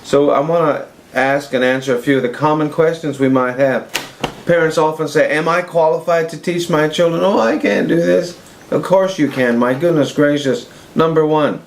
So I want to ask and answer a few of the common questions we might have. Parents often say, am I qualified to teach my children? Oh, I can't do this. Of course you can. My goodness gracious. Number one,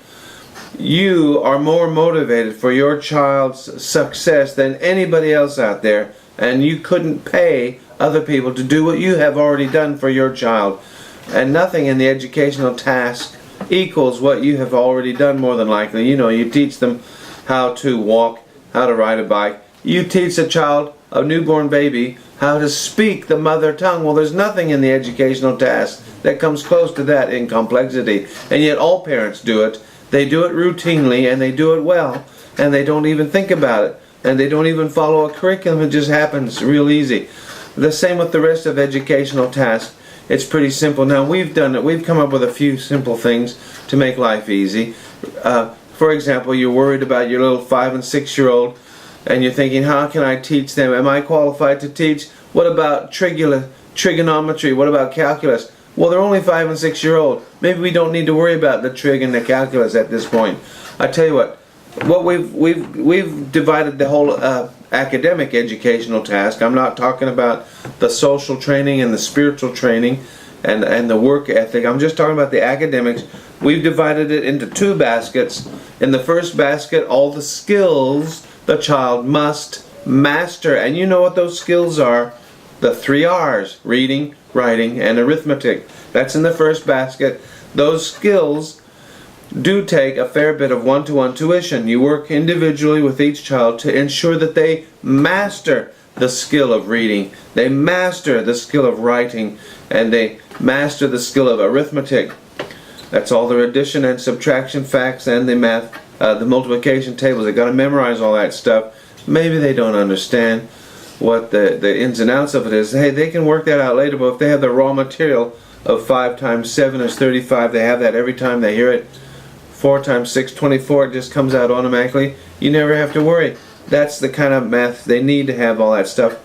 you are more motivated for your child's success than anybody else out there, and you couldn't pay other people to do what you have already done for your child. And nothing in the educational task equals what you have already done, more than likely. You know, you teach them how to walk, how to ride a bike. You teach a child, a newborn baby, how to speak the mother tongue. Well, there's nothing in the educational task that comes close to that in complexity. And yet all parents do it. They do it routinely, and they do it well, and they don't even think about it, and they don't even follow a curriculum. It just happens real easy. The same with the rest of educational tasks. It's pretty simple. Now, we've done it. We've come up with a few simple things to make life easy. For example, you're worried about your little 5- and 6-year-old, and you're thinking, how can I teach them? Am I qualified to teach? What about trigonometry? What about calculus? Well, they're only 5- and 6-year-old. Maybe we don't need to worry about the trig and the calculus at this point. I tell you what we've divided the whole academic educational task. I'm not talking about the social training and the spiritual training and the work ethic. I'm just talking about the academics. We've divided it into 2 baskets. In the first basket, all the skills the child must master. And you know what those skills are? The 3 R's: reading, writing, and arithmetic. That's in the first basket. Those skills do take a fair bit of one-to-one tuition. You work individually with each child to ensure that they master the skill of reading, they master the skill of writing, and they master the skill of arithmetic. That's all their addition and subtraction facts and the math, the multiplication tables. They've got to memorize all that stuff. Maybe they don't understand what the ins and outs of it is. Hey, they can work that out later, but if they have the raw material of 5 times 7 is 35, they have that every time they hear it. 4 times 6, 24, it just comes out automatically. You never have to worry. That's the kind of math they need to have, all that stuff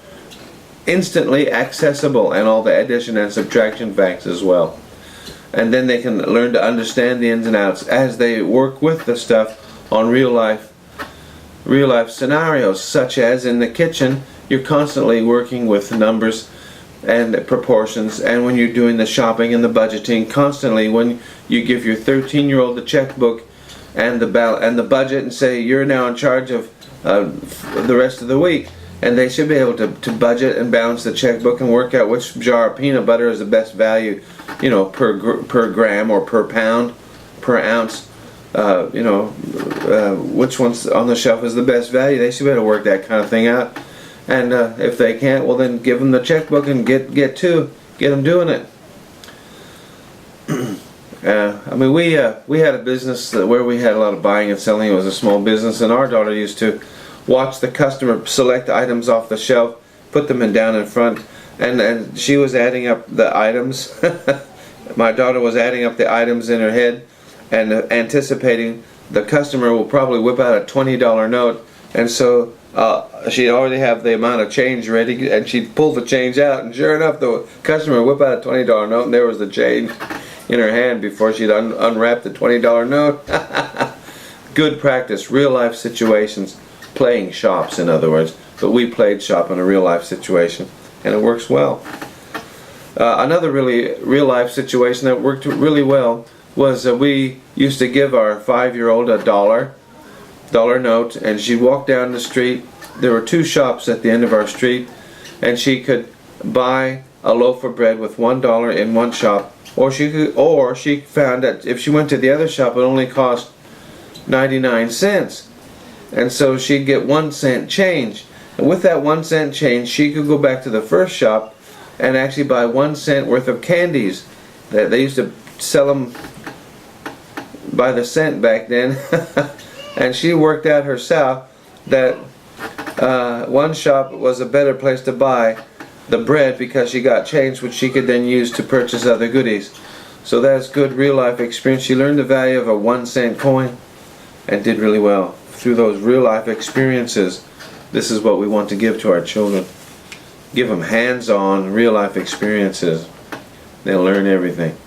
instantly accessible, and all the addition and subtraction facts as well. And then they can learn to understand the ins and outs as they work with the stuff on real life scenarios, such as in the kitchen. You're constantly working with numbers and proportions, and when you're doing the shopping and the budgeting, constantly when you give your 13-year-old the checkbook and the budget and say you're now in charge of the rest of the week, and they should be able to budget and balance the checkbook and work out which jar of peanut butter is the best value, you know, per gram or per pound, per ounce, which one's on the shelf is the best value. They should be able to work that kind of thing out. And if they can't, well, then give them the checkbook and get them doing it. I mean, we had a business where we had a lot of buying and selling. It was a small business, and our daughter used to watch the customer select items off the shelf, put them down in front, and she was adding up the items. My daughter was adding up the items in her head and anticipating the customer will probably whip out a $20 note, and so she'd already have the amount of change ready, and she'd pull the change out, and sure enough, the customer would whip out a $20 note, and there was the change in her hand before she'd unwrap the $20 note. Good practice, real life situations, playing shops, in other words. But we played shop in a real life situation, and it works well. Another really real life situation that worked really well was we used to give our 5-year-old a $1 note, and she'd walk down the street. There were 2 shops at the end of our street, and she could buy a loaf of bread with $1 in one shop, or she found that if she went to the other shop, it only cost 99 cents, and so she'd get 1 cent change. And with that 1 cent change, she could go back to the first shop and actually buy 1 cent worth of candies. They used to sell them by the cent back then. And she worked out herself that one shop was a better place to buy the bread because she got change which she could then use to purchase other goodies. So that's good real life experience. She learned the value of a 1 cent coin and did really well through those real life experiences. This is what we want to give to our children. Give them hands-on real life experiences. They'll learn everything.